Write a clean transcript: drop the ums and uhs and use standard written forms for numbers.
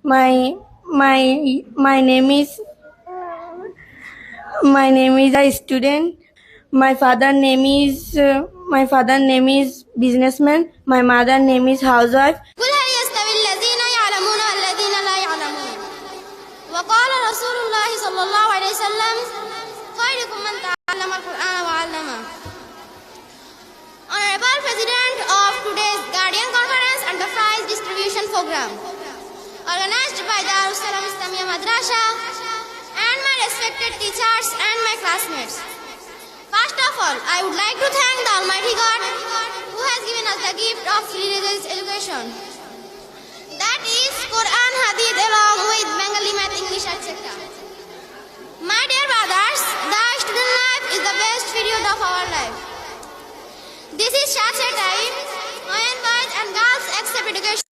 My name is a student. My father name is businessman. My mother name is housewife. قل هل يستوي الذين يعلمون والذين لا يعلمون وقال رسول الله صلى الله عليه وسلم خيركم من تعلم القرآن وعلمه. Honorable President of today's Guardian Conference and the Prize Distribution Program organized by Darus Salam Islamia Madrasa and my respected teachers and my classmates. First of all, I would like to thank the Almighty God who has given us the gift of religious education. That is Quran, Hadith along with Bengali, Math, English, etc. My dear brothers, the student life is the best period of our life. This is such a time when boys and girls accept education.